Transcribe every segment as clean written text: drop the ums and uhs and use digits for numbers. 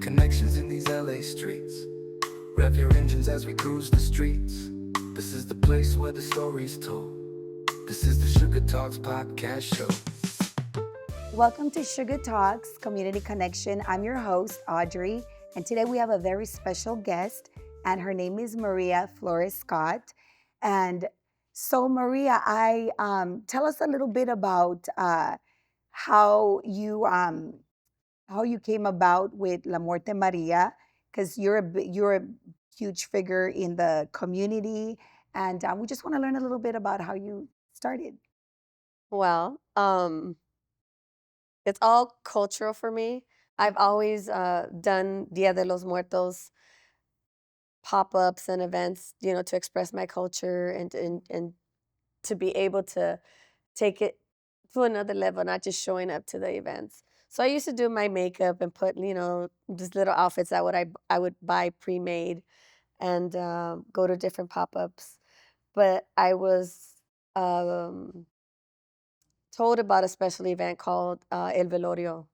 connections in these LA streets. Rev your engines as we cruise the streets. This is the place where the story's told. This is the SugaTalks podcast show. Welcome to SugaTalks Community Connection. I'm your host, Audrey, and today we have a very special guest, and her name is Maria Flores Scott. And so, Maria, tell us a little bit about how you came about with La Muerte Maria, because you're a huge figure in the community, and we just want to learn a little bit about how you started. Well, it's all cultural for me. I've always done Dia de los Muertos pop-ups and events, to express my culture and to be able to take it to another level, not just showing up to the events. So I used to do my makeup and put, just little outfits that I would buy pre-made and go to different pop-ups. But I was um, told about a special event called El Velorio.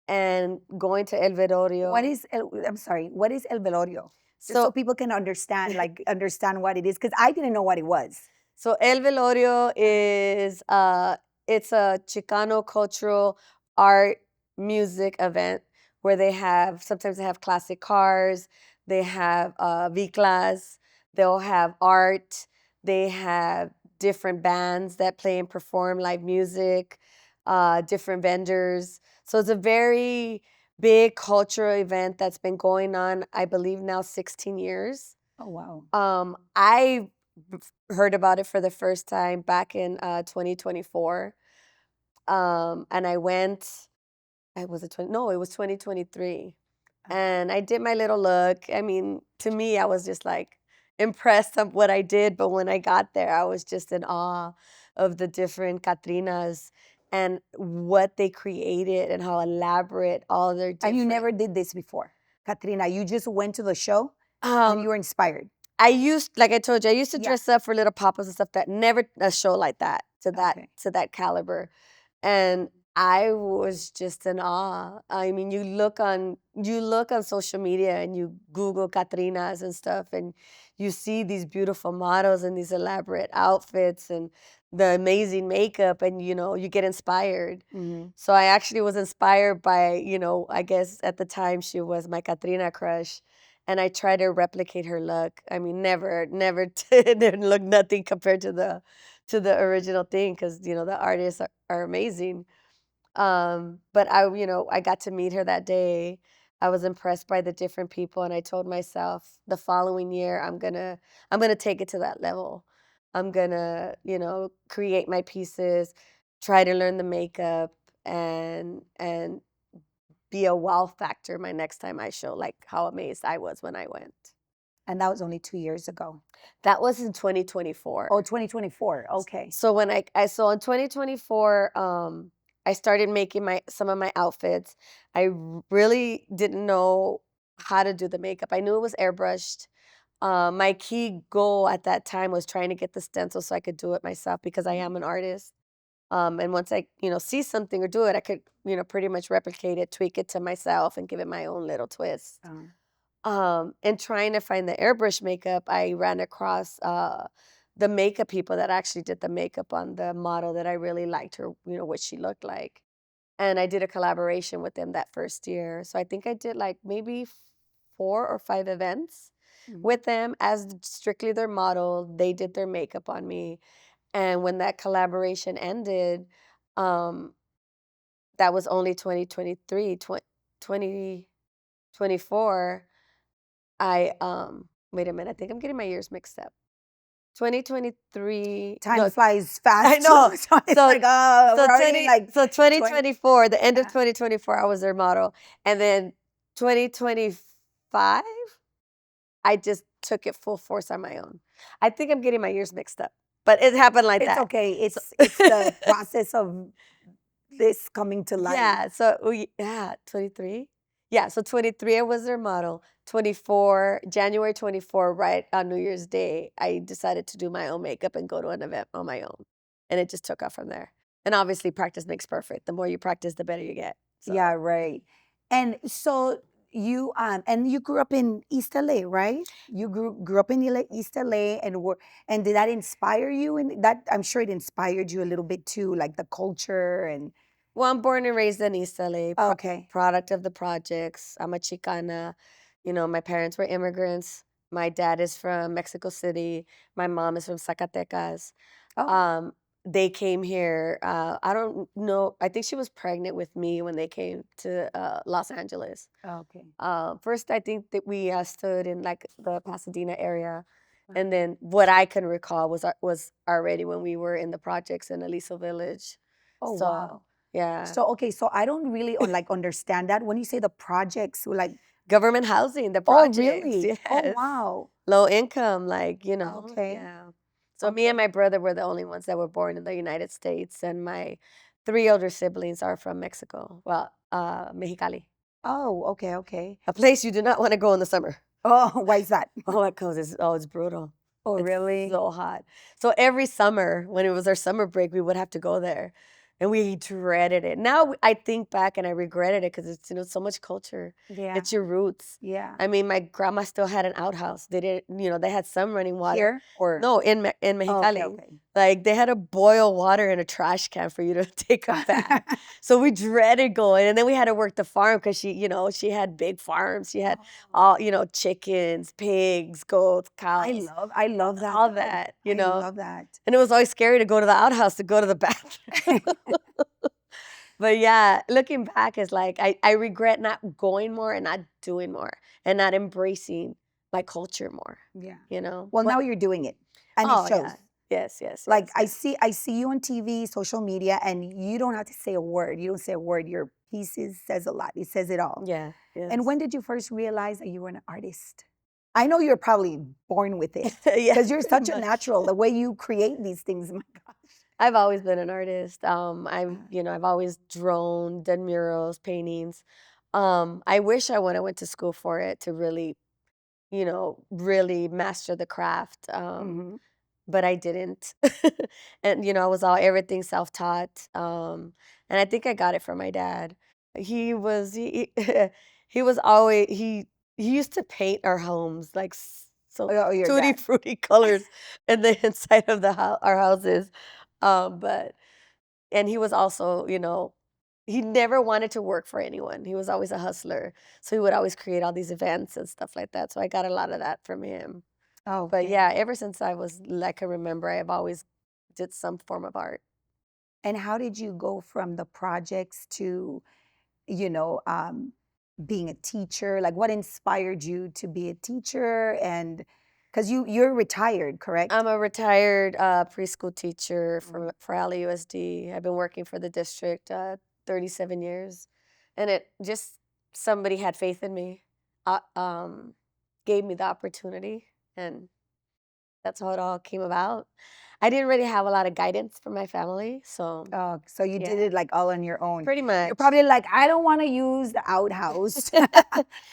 And going to El Velorio. What is El Velorio? Just so people can understand what it is, because I didn't know what it was. So El Velorio is it's a Chicano cultural art music event where sometimes they have classic cars, they have viclas, they'll have art, they have different bands that play and perform live music, different vendors. So it's a very big cultural event that's been going on, I believe now 16 years. Oh, wow. I heard about it for the first time back in 2024. And I went, it was 2023. And I did my little look. I mean, to me, I was just like impressed of what I did. But when I got there, I was just in awe of the different Catrinas and what they created and how elaborate all their different... And you never did this before, Catrina. You just went to the show and you were inspired. Like I told you, I used to dress up for little pop-ups and stuff, that never a show like that, to that caliber. And I was just in awe. I mean, you look on social media and you Google Catrinas and stuff, and you see these beautiful models and these elaborate outfits and the amazing makeup, and you get inspired. Mm-hmm. So I actually was inspired by, I guess at the time she was my Catrina crush. And I tried to replicate her look. I mean, never didn't look nothing compared to the original thing, because the artists are amazing. But I got to meet her that day. I was impressed by the different people, and I told myself the following year I'm gonna take it to that level. I'm gonna create my pieces, try to learn the makeup, and be a wow factor my next time I show, like how amazed I was when I went. And that was only 2 years ago. That was in 2024. Oh, 2024. Okay. So when in 2024, I started making some of my outfits. I really didn't know how to do the makeup. I knew it was airbrushed. My key goal at that time was trying to get the stencil so I could do it myself, because I am an artist. And once I, see something or do it, I could, pretty much replicate it, tweak it to myself, and give it my own little twist. And trying to find the airbrush makeup, I ran across the makeup people that actually did the makeup on the model that I really liked her, what she looked like. And I did a collaboration with them that first year. So I think I did like maybe 4 or 5 events with them as strictly their model. They did their makeup on me. And when that collaboration ended, that was only 2023, 2024. I wait a minute, I think I'm getting my years mixed up. 2023. Time flies fast. I know. So it's like, oh, we're already like 2024, the end of 2024, I was their model. And then 2025, I just took it full force on my own. I think I'm getting my years mixed up. But it happened like that. It's okay. It's the process of this coming to life. Yeah. So 23. Yeah. So 23, I was their model. 24, January 24, right on New Year's Day, I decided to do my own makeup and go to an event on my own. And it just took off from there. And obviously, practice makes perfect. The more you practice, the better you get. So. Yeah, right. And so you and you grew up in East LA, right? You grew up in East LA, and did that inspire you? And that, I'm sure it inspired you a little bit too, like the culture and Well, I'm born and raised in East LA, okay. product of the projects. I'm a Chicana. You know, my parents were immigrants. My dad is from Mexico City. My mom is from Zacatecas. Oh, Um, they came here. I don't know. I think she was pregnant with me when they came to Los Angeles. okay. First, I think that we stood in like the Pasadena area, and Uh-huh. then what I can recall was already when we were in the projects in Aliso Village. Oh, So wow. yeah, So okay, so I don't really like understand that when you say the projects, so like, government housing, the oh, projects, really? Oh, yes, wow. low income, Okay. yeah. So me and Okay. my brother were the only ones that were born in the United States, and my three older siblings are from Mexico. Well, Mexicali, Oh, okay, okay. a place you do not want to go in the summer. Oh, why is that? Oh, because it's brutal. Oh, It's really? so hot. So every summer, when it was our summer break, we would have to go there, and we dreaded it. Now I think back and I regretted it because it's so much culture. Yeah. It's your roots. Yeah. I mean, my grandma still had an outhouse. They didn't, they had some running water. Here or No, in oh, okay, Mexicali. okay. Like they had to boil water in a trash can for you to take a bath. So we dreaded going, and then we had to work the farm because she had big farms. She had Oh, all, chickens, pigs, goats, cows, I love that all though. that, I love that. and it was always scary to go to the outhouse to go to the bathroom. But yeah, looking back is like I regret not going more and not doing more and not embracing my culture more, Yeah. you know? Well, What now you're doing it, and it Oh shows. yeah. Yes, yes, Like yes, yes. I see you on TV, social media, and you don't have to say a word. You don't say a word. Your pieces says a lot. It says it all. Yeah, And yes. when did you first realize that you were an artist? I know you're probably born with it Yeah, because you're pretty such a much. natural. The way you create these things, my gosh. I've always been an artist. I've, Uh, I've always drawn, done murals, paintings. I wish I would have went to school for it to really, really master the craft. mhm. But I didn't. And I was all everything self-taught. And I think I got it from my dad. He he was always he used to paint our homes like so Oh, your tutti dad. frutti colors in the inside of our houses. But and he was also, he never wanted to work for anyone. He was always a hustler. So he would always create all these events and stuff like that. So I got a lot of that from him. But Okay. yeah, ever since I can remember, I've always did some form of art. And how did you go from the projects to, you know, um, being a teacher? Like, what inspired you to be a teacher? And because you're retired, correct? I'm a retired preschool teacher Mm. for LAUSD. I've been working for the district 37 years, and it just somebody had faith in me, uh, um, gave me the opportunity, and that's how it all came about. I didn't really have a lot of guidance from my family, so Oh, so you did yeah, it like all on your own. pretty You're much. probably like, I don't want to use the outhouse.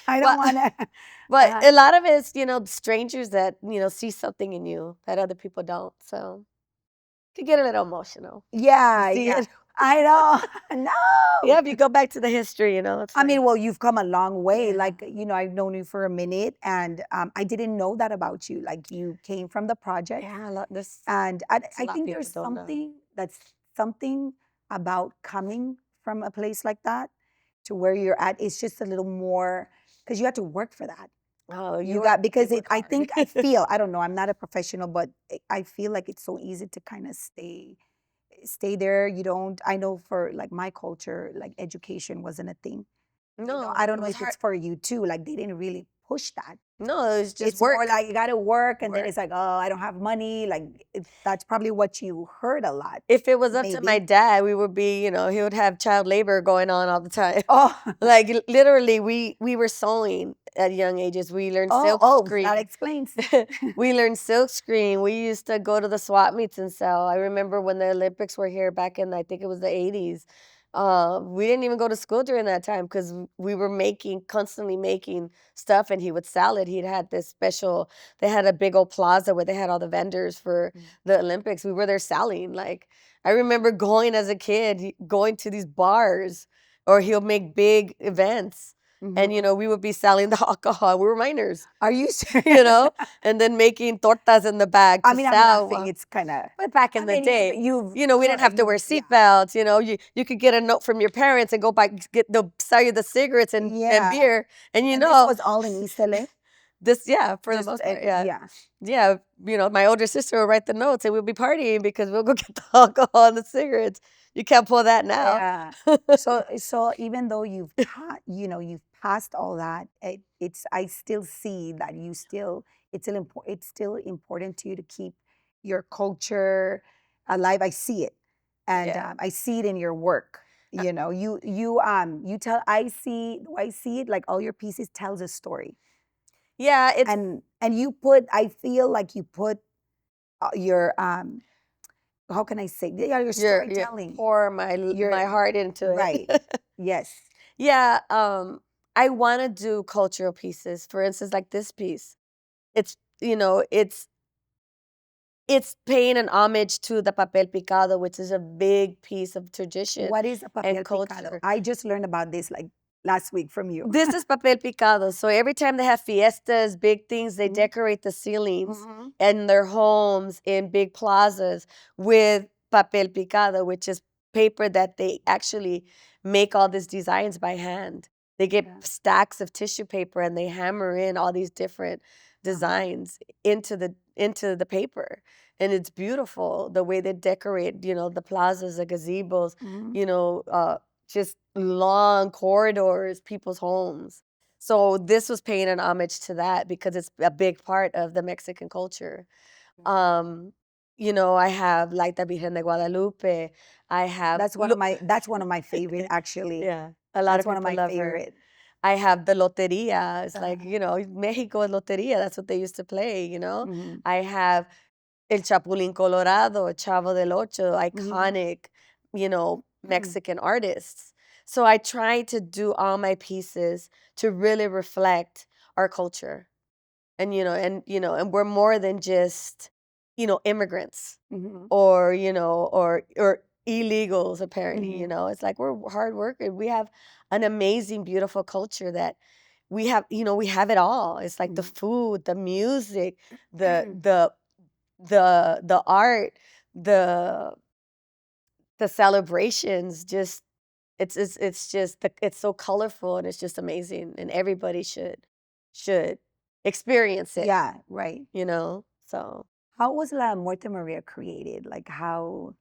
I don't Well, want to. but a lot of it's, strangers that, see something in you that other people don't. So could get a little emotional. You Yeah, see yeah. it? I know. Yeah, No. if you go back to the history, it's I like, mean, well, you've come a long way. yeah, Like, I've known you for a minute, and I didn't know that about you. Like, you came from the project, yeah, and there's a I lot of think people there's don't know. something about coming from a place like that to where you're at. It's just a little more because you had to work for that. Oh, You got they because work I hard. think I feel I don't know. I'm not a professional, but I feel like it's so easy to kind of stay there. You don't. I know for like my culture, like education wasn't a thing. I No, don't it know was if it's hard. for you too. Like they didn't really push that. No, it was just It's more work, like you got to work, and then work. it's like, oh, I don't have money. Like that's probably what you heard a lot, If it was up to my maybe. dad, we would be, he would have child labor going on all the time. Oh, Like literally, we were sewing at young ages. We learned silk that screen. explains. We learned silk screen. We used to go to the swap meets and sell. I remember when the Olympics were here back in, I think it was the 80s. We didn't even go to school during that time because we were constantly making stuff, and he would sell it. He'd had this special, they had a big old plaza where they had all the vendors for Mm. the Olympics. We were there selling. Like, I remember going as a kid, going to these bars, or he'll make big events. And, Mhm. we would be selling the alcohol. We were minors, Are you you serious? know, and then making tortas in the bag I to mean, I'm sell. laughing. It's kind of. But back I in the mean, day, you've we didn't have to wear yeah, seatbelts. You could get a note from your parents and go buy, they'll sell you the cigarettes and yeah. beer. And And this was all in East LA. this, yeah, for the Just most part, yeah. yeah. Yeah, my older sister would write the notes and we'll be partying because we'll go get the alcohol and the cigarettes. You can't pull that now. Yeah. So even though you've passed all that, it's I still see that it's still important to you to keep your culture alive. I see it, and Yeah. I see it in your work. You tell I see it like all your pieces tells a story, Yeah, it's and you put I feel like you put your how can I say yeah your you storytelling pour your my heart into right. it. Yes. Yeah, I want to do cultural pieces. For instance, like this piece. It's, it's paying an homage to the papel picado, which is a big piece of tradition What is a and papel picado? culture. I just learned about this like last week from you. This is papel picado. So every time they have fiestas, big things, they Mhm. decorate the ceilings Mhm. and their homes in big plazas with papel picado, which is paper that they actually make all these designs by hand. They get Yeah. stacks of tissue paper and they hammer in all these different designs into the paper. And it's beautiful the way they decorate, the plazas, the gazebos, Mhm. just long corridors, people's homes. So this was paying an homage to that because it's a big part of the Mexican culture. Um, I have like the Virgen de Guadalupe. I have That's one of my favorite actually. yeah, a lot That's of one of people my love her. favorite. I have the loteria. It's like, Uh-huh. Mexico is loteria. That's what they used to play. Mhm. I have El Chapulín Colorado, Chavo del Ocho, Mhm. iconic, Mhm. Mexican artists. So I try to do all my pieces to really reflect our culture. And we're more than just, immigrants Mhm. or illegals apparently, Mhm. It's like we're hard workers. We have an amazing, beautiful culture that we have it all. It's like the Mhm. food, the music, the art, the the celebrations, just it's just it's so colorful and it's just amazing and everybody should experience it, Yeah, right. So How was La Muerte Maria created? Like how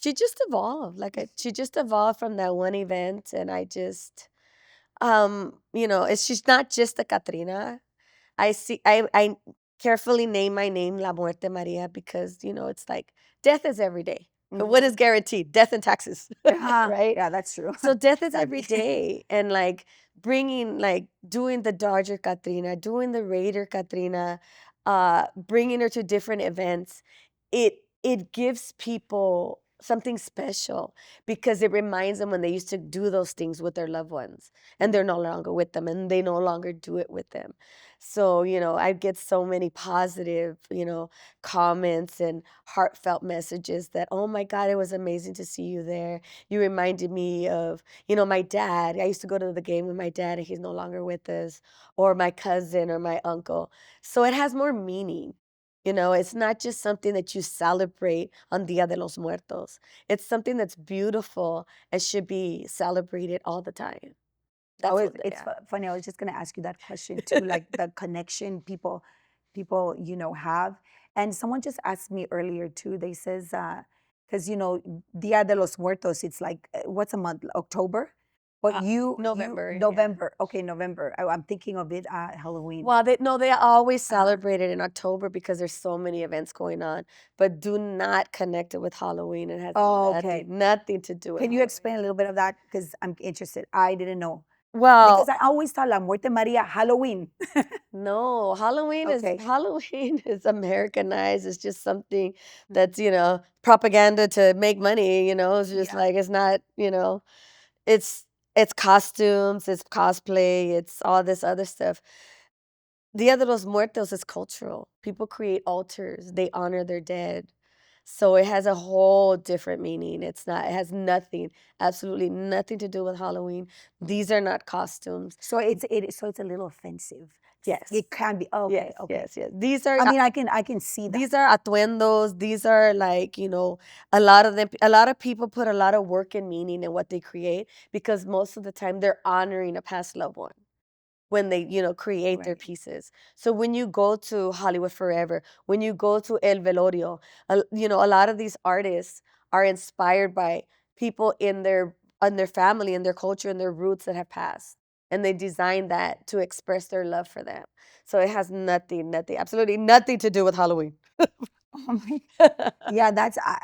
she just evolved. She just evolved from that one event and I just it's she's not just a Catrina. I carefully name my name La Muerte Maria because, it's like death is every day. What Mhm. is guaranteed? Death and taxes, Uh-huh. right? Yeah, that's true. So death is every Sadly. day. And doing the Dodger Katrina, doing the Raider Katrina, bringing her to different events, it gives people something special because it reminds them when they used to do those things with their loved ones and they're no longer with them and they no longer do it with them. So, I get so many positive, comments and heartfelt messages that, oh my God, it was amazing to see you there. You reminded me of, my dad. I used to go to the game with my dad and he's no longer with us, or my cousin or my uncle. So it has more meaning. It's not just something that you celebrate on Dia de los Muertos. It's something that's beautiful and should be celebrated all the time. Oh, That's it's, what, it's yeah. funny. I was just gonna ask you that question too, like the connection people have. And someone just asked me earlier too. They says because Dia de los Muertos, it's like what's a month? October, but you November, yeah. November. Okay, November. I'm thinking of it Halloween. Well, they always Uh, celebrate it in October because there's so many events going on, but do not connect it with Halloween. It has oh, okay. nothing to do with Can you Halloween. explain a little bit of that? Because I'm interested. I didn't know because Well, I always thought La Muerte Maria Halloween. no, Halloween is Okay. Halloween is Americanized. It's just something Mhm. that's, propaganda to make money, It's just Yeah. like it's not, it's it's costumes, it's cosplay, it's all this other stuff. Dia de los Muertos is cultural. People create altars, they honor their dead. So it has a whole different meaning. It has nothing, absolutely nothing to do with Halloween. These are not costumes. So it's a little offensive. Yes. It can be. Okay, Yes, okay. yes. These are I mean, I can see that. these are atuendos. These are like, a lot of them, a lot of people put a lot of work and meaning in what they create because most of the time they're honoring a past loved one when they, create their Right. pieces. So when you go to Hollywood Forever, when you go to El Velorio, a lot of these artists are inspired by people in their family, in their culture, and their roots that have passed. And they design that to express their love for them. So it has nothing, absolutely nothing to do with Halloween. Oh my. Yeah,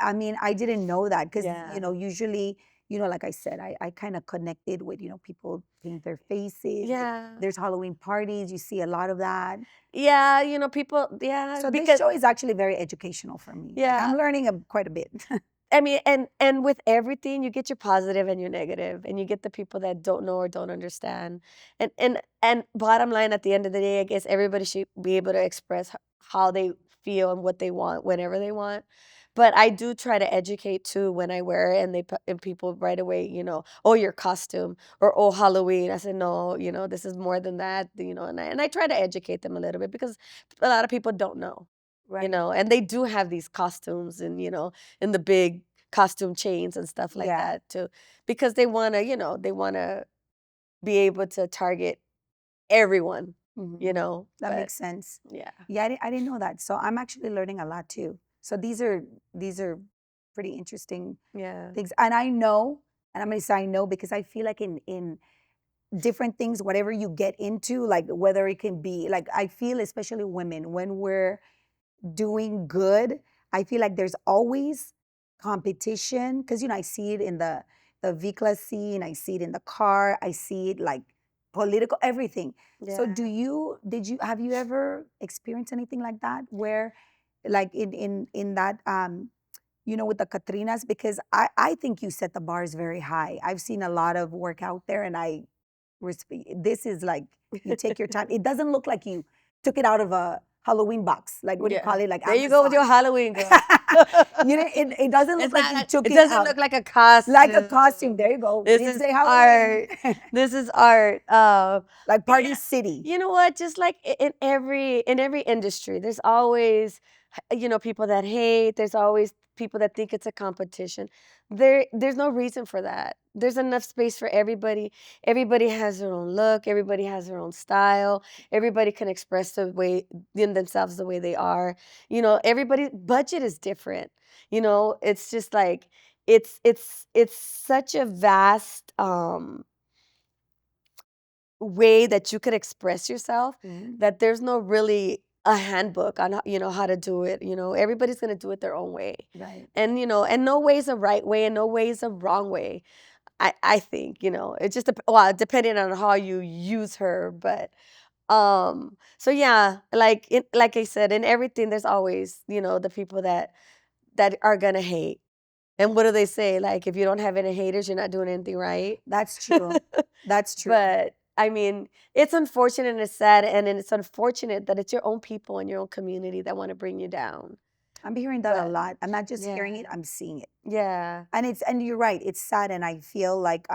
I mean, I didn't know that because, Yeah. usually, like I said, I kind of connected with, people paint their faces. Yeah. There's Halloween parties. You see a lot of that. Yeah, people, yeah, So this because show is actually very educational for me. Like yeah, I'm learning quite a bit. I mean, and with everything, you get your positive and your negative, and you get the people that don't know or don't understand. And bottom line, at the end of the day, I guess everybody should be able to express how they feel and what they want whenever they want. But I do try to educate too when I wear it, and and people right away, oh, your costume or oh, Halloween. I said no, this is more than that, and I try to educate them a little bit because a lot of people don't know. Right. And they do have these costumes and, in the big costume chains and stuff like Yeah. that too, because they want to, they want to be able to target everyone, Mhm. That but makes sense. yeah. Yeah, I didn't know that. So I'm actually learning a lot too. So these are pretty interesting Yeah. things. And I know, and I'm gonna say I know because I feel like in different things, whatever you get into, like whether it can be like I feel especially women, when we're doing good, I feel like there's always competition because I see it in the V-class scene, I see it in the car, I see it like political everything. So Yeah. did you have you ever experienced anything like that where like in that with the Catrinas, because I think you set the bars very high. I've seen a lot of work out there, and this is like you take your time. It doesn't look like you took it out of a Halloween box. Like what do you Yeah. call it? Like There you go with your Amazon. Halloween, girl. It doesn't look It's like not you took it it doesn't out look like a like a costume. costume. There you go. We This didn't is say Halloween. art. This is art. Like But Party yeah, City. you know what? Just like in every industry, there's always people that hate. There's always people that think it's a competition. There's no reason for that. There's enough space for everybody. Everybody has their own look. Everybody has their own style. Everybody can express the way in themselves the way they are. Everybody's budget is different. It's just like it's such a vast way that you could express yourself Mhm. that there's no really a handbook on how to do it. Everybody's going to do it their own way. Right. And no way is a right way and no way is a wrong way. I think, it's just well, depending on how you use her, but so yeah, like I said, in everything there's always, the people that are going to hate. And what do they say? Like, if you don't have any haters, you're not doing anything right. That's true. That's true. But I mean, it's unfortunate and it's sad, and it's unfortunate that it's your own people in your own community that want to bring you down. I'm hearing that a But lot. I'm not just hearing yeah, it, I'm seeing it. yeah, And you're right, it's sad, and I feel like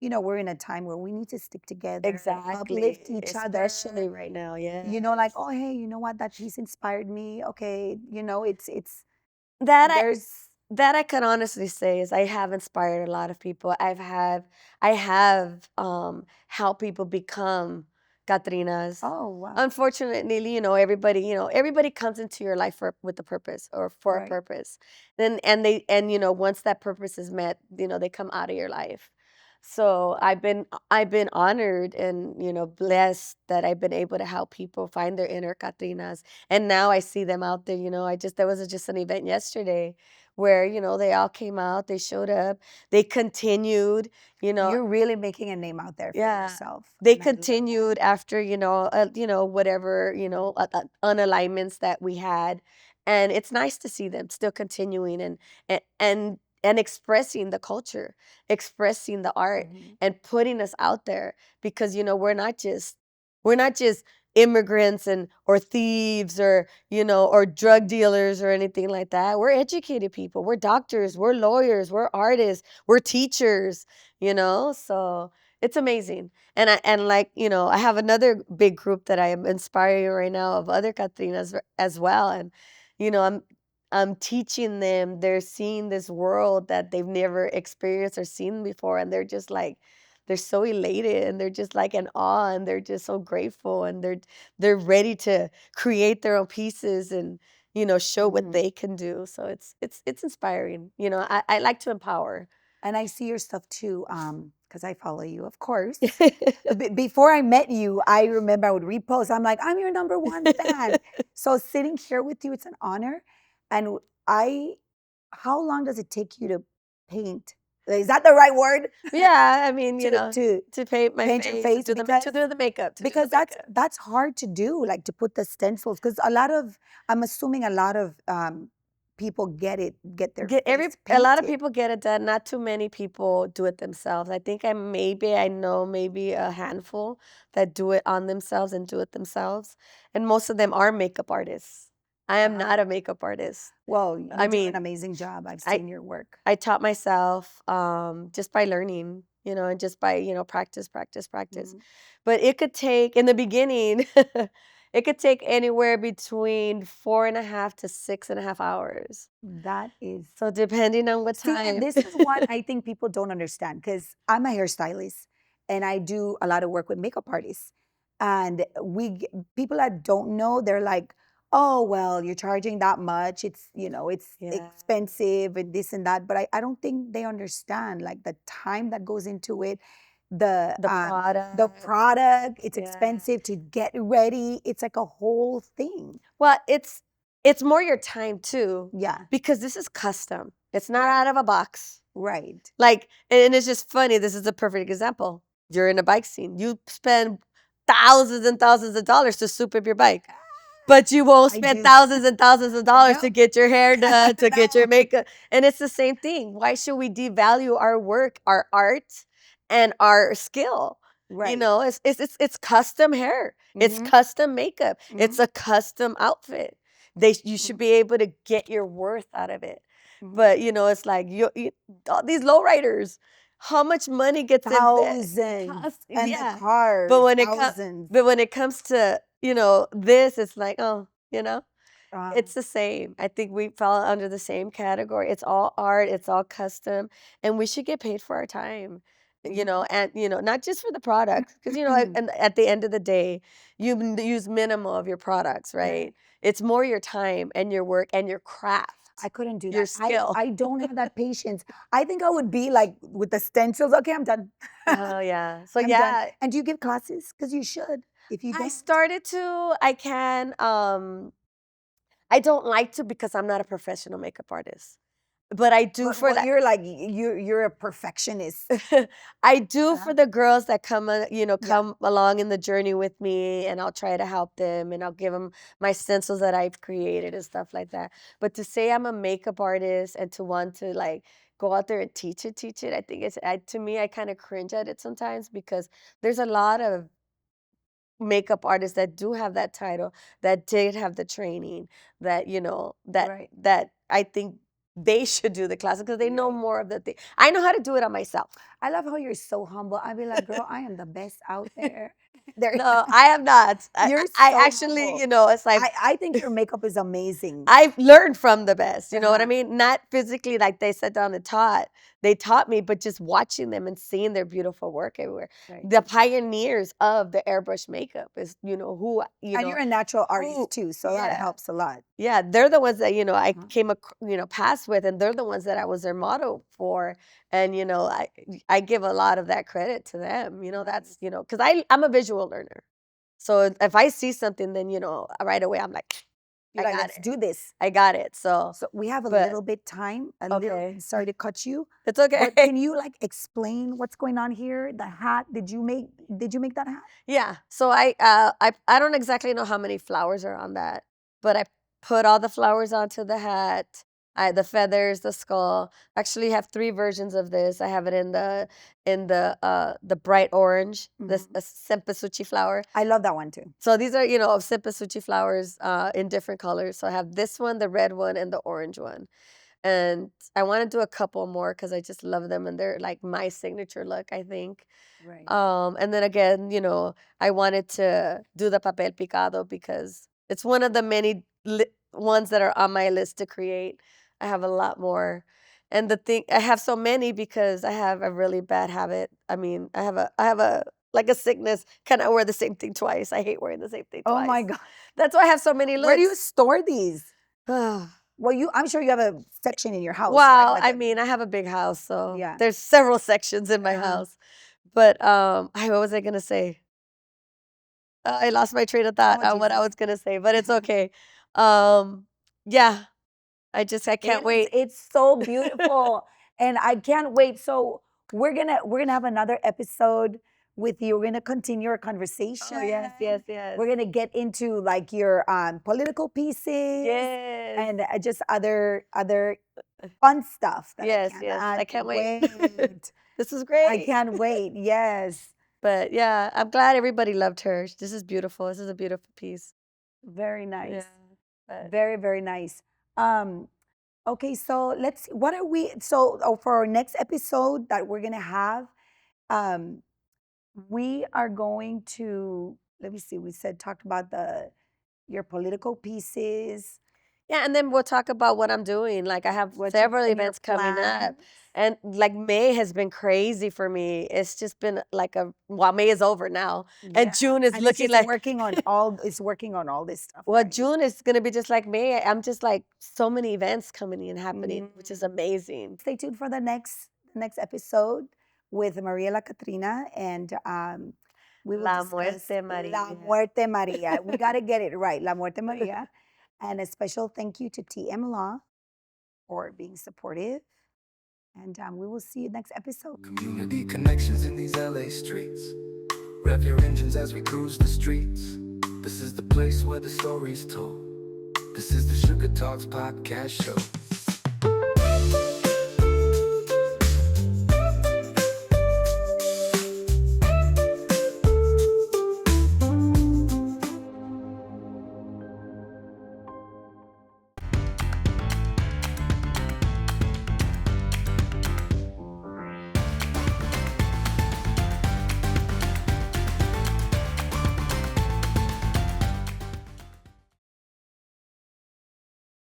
we're in a time where we need to stick together, uplift exactly. each other. Especially right now, Like, yes. oh hey, you know what, that piece inspired me. Okay, it's That there's That I can honestly say is I have inspired a lot of people. I have helped people become Catrinas. oh wow. Unfortunately, everybody comes into your life with a purpose or for a Right. purpose. Then and once that purpose is met, they come out of your life. So I've been honored and blessed that I've been able to help people find their inner Catrinas. And now I see them out there. There was just an event yesterday where they all came out, they showed up, they continued, You're really making a name out there for yeah, yourself, they and I love that. continued after whatever unalignments that we had, and it's nice to see them still continuing and expressing the culture, expressing the art, Mhm. and putting us out there because we're not just immigrants and or thieves or or drug dealers or anything like that. We're educated people. We're doctors, we're lawyers, we're artists, we're teachers, so it's amazing. And like, I have another big group that I am inspiring right now of other Catrinas as well. And I'm teaching them. They're seeing this world that they've never experienced or seen before, and they're just like, they're so elated, and they're just like in awe, and they're just so grateful, and they're ready to create their own pieces and show what they can do. So it's inspiring. I like to empower. And I see your stuff too, because I follow you, of course. Before I met you, I remember I would repost. I'm like, I'm your number one fan. So sitting here with you, it's an honor. And how long does it take you to paint? Is that the right word? Yeah, I mean, To to paint my paint your face, face to do the makeup, because that's hard to do, like to put the stencils. Because I'm assuming a lot of people get their face a lot of painted. people get it done. Not too many people do it themselves. I think I know maybe a handful that do it on themselves and do it themselves, and most of them are makeup artists. I am not a makeup artist. Well, you I do an mean, amazing job. I've I seen your work. I taught myself just by learning, and just by, practice, practice, practice. Mhm. But it could take, in the beginning, it could take anywhere between 4.5 to 6.5 hours. That is So depending on what See, and time. this is what I think people don't understand because I'm a hairstylist and I do a lot of work with makeup artists. And people that don't know, they're like, oh, well, you're charging that much. It's Yeah. expensive and this and that. But I don't think they understand like the time that goes into it, The the product. product, it's Yeah. expensive to get ready. It's like a whole thing. Well, it's more your time too, Yeah, because this is custom. It's not out of a box. right. Like, and it's just funny. This is a perfect example. You're in a bike scene. You spend thousands and thousands of dollars to soup up your bike, but you won't I spend do. thousands and thousands of dollars to No, get your hair done, to get your no. makeup. And it's the same thing. Why should we devalue our work, our art, and our skill? Right. It's custom hair. It's Mhm. custom makeup. It's Mhm. a custom outfit. You should Mhm. be able to get your worth out of it. Mhm. But it's like all these lowriders, how much money gets invested? Thousands. And the Yeah. But cars, when it comes, thousands. but when it comes to this, it's like, oh, Uh, it's the same. I think we fall under the same category. It's all art, it's all custom, and we should get paid for our time. mhm. And not just for the products, because and at the end of the day, use minimal of your products, right? Right. It's more your time and your work and your I craft, couldn't do your that. skill. I don't have that patience. I think I would be like with the stencils. Okay, I'm done. Oh yeah. So I'm done. yeah, And do you give classes? Because you should. If you I don't, started to. I can. I don't like to because I'm not a professional makeup artist, but I do for well, that. you're like you're a perfectionist. I do Uh-huh. for the girls that come, Yeah. come along in the journey with me, and I'll try to help them, and I'll give them my stencils that I've created and stuff like that. But to say I'm a makeup artist and to want to like go out there and teach it, I think to me, I kind of cringe at it sometimes because there's a lot of makeup artists that do have that title, that did have the training, that Right. that I think they should do the classes because they know Right. more of the thing. I know how to do it on myself. I love how you're so humble. I'd be like, girl, I am the best out there. There. No, I am not. You're I so actually, humble. it's like I think your makeup is amazing. I've learned from the best, you know what I Uh-huh. mean? Not physically like they sat down and taught. They taught me, but just watching them and seeing their beautiful work everywhere. Right. The pioneers of the airbrush makeup is, And you're a natural who artist too, so that yeah. helps a lot. Yeah, they're the ones that, I Uh-huh. came past with, and they're the ones that I was their model for. And, I give a lot of that credit to them. That's, Nice. because I'm a visual learner. So if I see something, then, right away I'm like, You're I like, got let's it. do this. I got it. So, So we have a but little bit time, okay. sorry to cut you, It's okay. but can you like explain what's going on here? The hat, did you make that hat? Yeah. So I don't exactly know how many flowers are on that, but I put all the flowers onto the hat. The feathers, the skull. Actually have 3 versions of this. I have it in the bright orange, the cempasúchil flower. I love that one too. So these are, cempasúchil flowers in different colors. So I have this one, the red one, and the orange one. And I want to do a couple more because I just love them and they're like my signature look, I think. Right. And then again, I wanted to do the papel picado because it's one of the many ones that are on my list to create. I have a lot more. And I have so many because I have a really bad habit. I mean, I have a like a sickness, kind of wear the same thing twice. I hate wearing the same thing twice. Oh my God. That's why I have so many looks. Where do you store these? Well, I'm sure you have a section in your house. Well, right? I mean, I have a big house, so Yeah. there's several sections in my house. But what was I gonna say? I lost my train of thought on what I was gonna say, but it's okay. Yeah, I can't wait. It's so beautiful, and I can't wait. So we're gonna have another episode with you. We're gonna continue our conversation. Oh, yes. We're gonna get into like your political pieces, Yes. and just other fun stuff. Yes. I can't wait. This is I great. can't wait. Yes. But yeah, I'm glad everybody loved her. This is beautiful. This is a beautiful piece. Very nice. Yeah. But Very, very nice. Okay, so let's what are we for our next episode that we're gonna have, we are going to let me see, we talked about your political pieces. yeah, and then we'll talk about what I'm doing. Like I have What several and your events coming up. plans. And like May has been crazy for me. It's just been like May is over now. Yeah. And June is And looking it's like working on all this stuff. well, right? June is gonna be just like May. I'm just like so many events coming and happening, which is amazing. Stay tuned for the next episode with Maria La Catrina, and we will La discuss Muerte Maria. La Muerte Maria. We got to get it right, La Muerte Maria. And a special thank you to TM Law for being supportive. And we will see you next episode. Community connections in these LA streets. Rev your engines as we cruise the streets. This is the place where the story's told. This is the Sugar Talks podcast show.